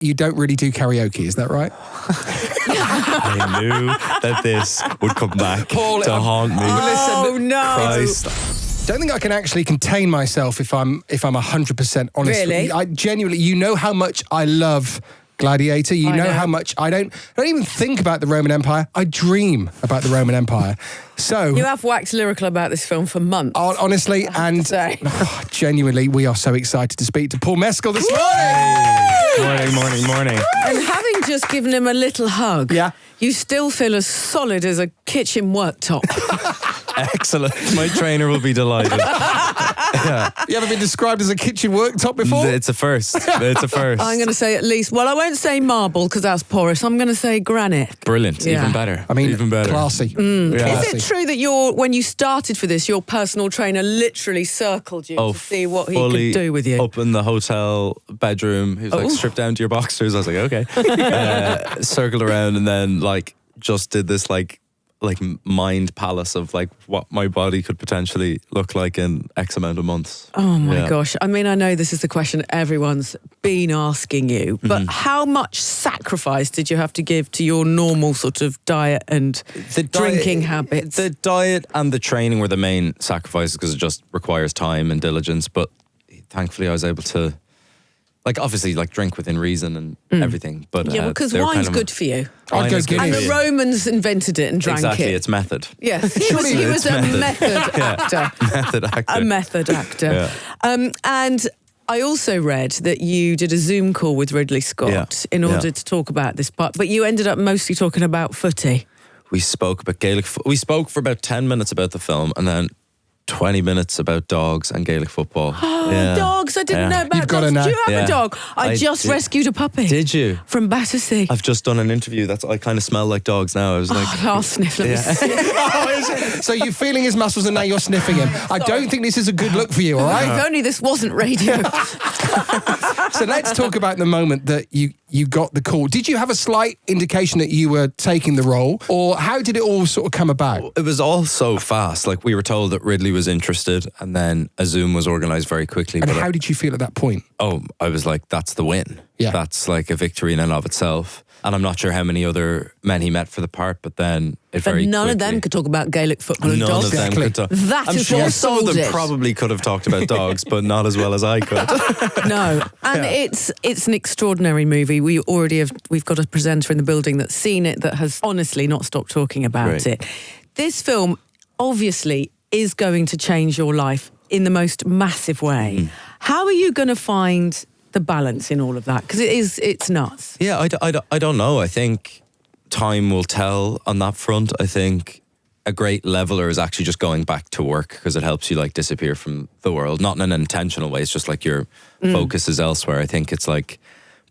you don't really do karaoke, is that right? I knew that this would come back Paul, to haunt me. Oh, no. Christ. Don't think I can actually contain myself if I'm 100% honest. Really? I genuinely, you know how much I love Gladiator. You know how much I don't even think about the Roman Empire. I dream about the Roman Empire. So You have waxed lyrical about this film for months. honestly, and genuinely, we are so excited to speak to Paul Mescal this morning. Morning. And having just given him a little hug, Yeah. you still feel as solid as a kitchen worktop. Excellent. My trainer will be delighted. You ever been described as a kitchen worktop before? It's a first. It's a first. I'm going to say at least, well, I won't say marble because that's porous. I'm going to say granite. Brilliant. Yeah. Even better. I mean, even better. classy. Yeah. Is it true that when you started for this, your personal trainer literally circled you to see what he fully could do with you? Up in the hotel bedroom, he was like, strip down to your boxers. I was like, okay. Circled around and then just did this like mind palace of like what my body could potentially look like in X amount of months. Oh my gosh. I mean, I know this is the question everyone's been asking you, but how much sacrifice did you have to give to your normal sort of diet and drinking habits? The diet and the training were the main sacrifices because it just requires time and diligence. But thankfully I was able to obviously drink within reason and everything. But yeah, because wine's good for you. I'd go Guinness. And the Romans invented it and drank exactly, it. it's method. Yes, he was a method actor. Method actor. A method actor. Yeah. And I also read that you did a Zoom call with Ridley Scott in order to talk about this part, but you ended up mostly talking about footy. We spoke about Gaelic. We spoke for about 10 minutes about the film, and then 20 minutes about dogs and Gaelic football. Dogs! I didn't know about You've got dogs. to know. Do you have a dog? I just did. rescued a puppy. Did you? From Battersea. I've just done an interview. I kind of smell like dogs now. I was like, I'll sniff. Let me see. So you're feeling his muscles and now you're sniffing him. I don't think this is a good look for you, all right? If only this wasn't radio. So let's talk about the moment that you got the call. Did you have a slight indication that you were taking the role, or how did it all sort of come about? it was all so fast. Like, we were told that Ridley was interested, and then a Zoom was organised very quickly. And how did you feel at that point? I was like, that's the win. Yeah. That's like a victory in and of itself. And I'm not sure how many other men he met for the part, but then But none of them could talk about Gaelic football and None dogs. of them could talk. That I'm is sure what some of sold them it. probably could have talked about dogs, but not as well as I could. No, and it's an extraordinary movie. We've got a presenter in the building that's seen it, that has honestly not stopped talking about it. This film obviously is going to change your life in the most massive way. How are you going to find the balance in all of that? Because it's nuts. Yeah, I don't know. I think time will tell on that front. I think a great leveler is actually just going back to work, because it helps you disappear from the world. Not in an intentional way. It's just like your focus is elsewhere. I think it's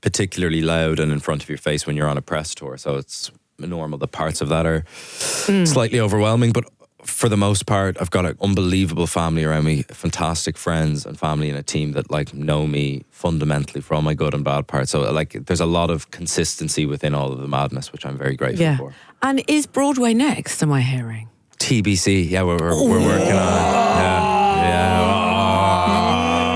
particularly loud and in front of your face when you're on a press tour. So it's normal. The parts of that are slightly overwhelming, but for the most part, I've got an unbelievable family around me, fantastic friends and family, and a team that know me fundamentally for all my good and bad parts. So there's a lot of consistency within all of the madness, which I'm very grateful for. And is Broadway next, am I hearing? TBC, yeah, we're working on it.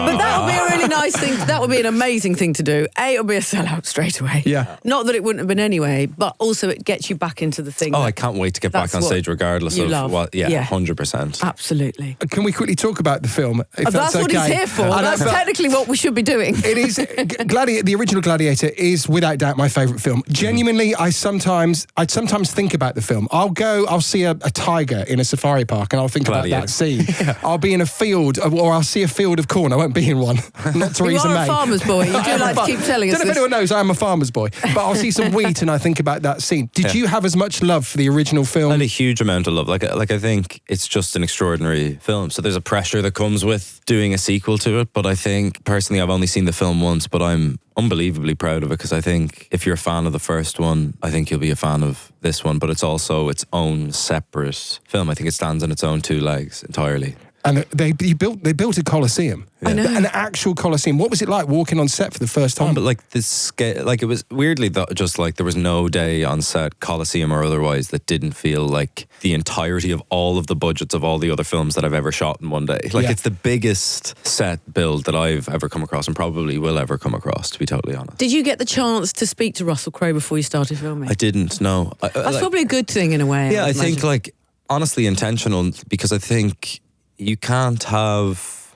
But that would be a really nice thing. That would be an amazing thing to do. A, it'll be a sellout straight away. Yeah. Not that it wouldn't have been anyway, but also it gets you back into the thing. Oh, I can't wait to get back on stage regardless of love. what. Yeah, 100%. Absolutely. Can we quickly talk about the film? If That's what okay? he's here for. That's technically what we should be doing. It is. The original Gladiator is without doubt my favourite film. Genuinely, I sometimes think about the film. I'll see a tiger in a safari park and I'll think about that scene. I'll be in a field, or I'll see a field of corn. I won't be in one. Not Theresa You are May. a farmer's boy. You do like to keep telling us I don't know if anyone knows I am a farmer's boy, but I'll see some wheat and I think about that scene. Did you have as much love for the original film? And a huge amount of love. I think it's just an extraordinary film. So there's a pressure that comes with doing a sequel to it. But I think, personally, I've only seen the film once, but I'm unbelievably proud of it, because I think if you're a fan of the first one, I think you'll be a fan of this one. But it's also its own separate film. I think it stands on its own two legs entirely. And they built a Colosseum. I know. An actual Colosseum. What was it like walking on set for the first time? But like this scale, like it was weirdly just like there was no day on set, Colosseum or otherwise, that didn't feel like the entirety of all of the budgets of all the other films that I've ever shot in one day. Like it's the biggest set build that I've ever come across and probably will ever come across, to be totally honest. Did you get the chance to speak to Russell Crowe before you started filming? I didn't, no. That's probably a good thing in a way. Yeah, I think imagine. like honestly intentional, because I think you can't have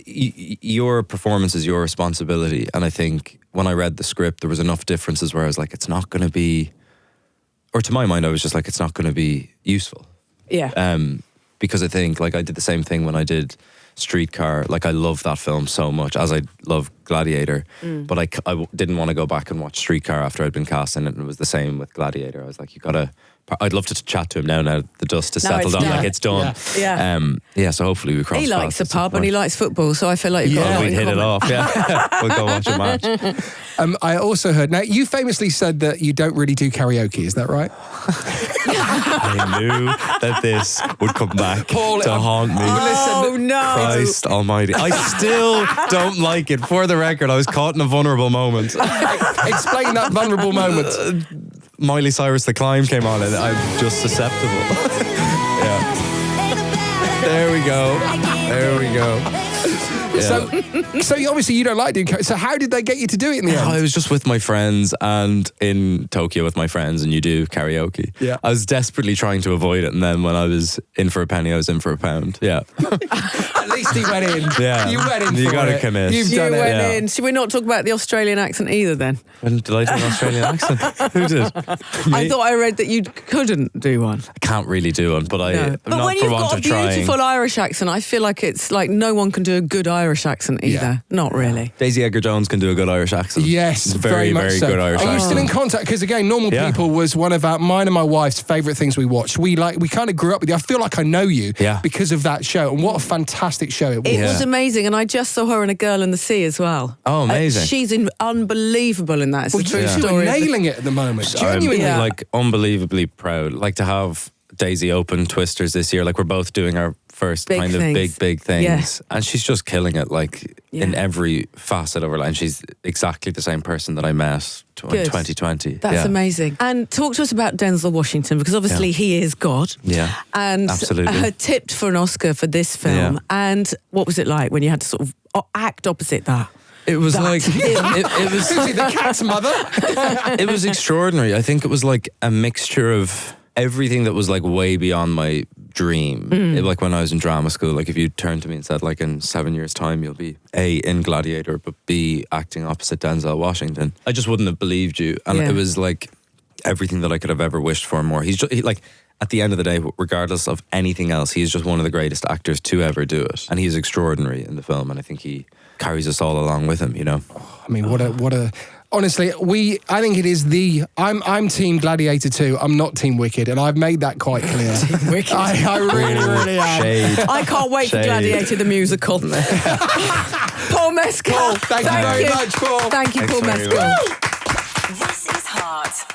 your performance is your responsibility, and I think when I read the script there was enough differences where I was like, it's not going to be, or to my mind I was just like, it's not going to be useful. Yeah. Because I think like I did the same thing when I did Streetcar. Like I love that film so much, as I love Gladiator, but I didn't want to go back and watch Streetcar after I'd been cast in it, and it was the same with Gladiator. I was like, I'd love to chat to him now the dust has settled down, like it's done. Yeah. So hopefully we cross He likes the pub and he likes football, so I feel like you've got a lot we'd in hit it common. off. Yeah, we'll go watch a match. I also heard, now you famously said that you don't really do karaoke, is that right? I knew that this would come back Paul, to haunt me. Oh no. Christ almighty. I still don't like it. For the record, I was caught in a vulnerable moment. Explain that vulnerable moment. Miley Cyrus The Climb came on and I'm just susceptible. Yeah. There we go. Yeah. So obviously you don't like doing karaoke. So how did they get you to do it in the end? I was just with my friends and in Tokyo with my friends, and you do karaoke. Yeah. I was desperately trying to avoid it, and then when I was in for a penny, I was in for a pound. Yeah. At least he went in. Yeah. You went in. You for gotta it. commit. You've You done it. went in. Should we not talk about the Australian accent either then? When did I do an Australian accent? Who did? I thought I read that you couldn't do one. I can't really do one, but I'm But not when for you've want got a of trying. beautiful Irish accent, I feel like it's like no one can do a good Irish accent either. Yeah. Not really. Daisy Edgar-Jones can do a good Irish accent. Yes, It's very much very so. good Irish Are you accent. still in contact? Because again, Normal Yeah. People was one of mine and my wife's favourite things we watched. We kind of grew up with you. I feel like I know you because of that show, and what a fantastic show it was. It was amazing, and I just saw her in A Girl in the Sea as well. Oh, amazing. She's unbelievable in that. It's a true You are story. nailing it at the moment. Genuinely. Yeah. like unbelievably proud. Like to have Daisy open Twisters this year. Like we're both doing our first Big kind things. of big things, Yeah. and she's just killing it. Like in every facet of her life. And she's exactly the same person that I met in Good. 2020. That's amazing. And talk to us about Denzel Washington, because obviously he is God. Yeah, And absolutely. tipped for an Oscar for this film. Yeah. And what was it like when you had to sort of act opposite that? It was That. like it was Susie, the cat's mother. it was extraordinary. I think it was like a mixture of everything that was like way beyond my dream. Like when I was in drama school, like if you turned to me and said like in 7 years time you'll be A, in Gladiator, but B, acting opposite Denzel Washington, I just wouldn't have believed you. And it was like everything that I could have ever wished for and more. He's just like, at the end of the day, regardless of anything else, he's just one of the greatest actors to ever do it. And he's extraordinary in the film, and I think he carries us all along with him, you know. I mean, what a. Honestly, I think it is I'm Team Gladiator 2. I'm not Team Wicked, and I've made that quite clear. Team Wicked. I really am. Shade. I can't wait for Shade. Gladiator the musical. Paul Mescal. Thank you very much, Paul. Thank you, Thanks Paul very Mescal. much. This is Heart.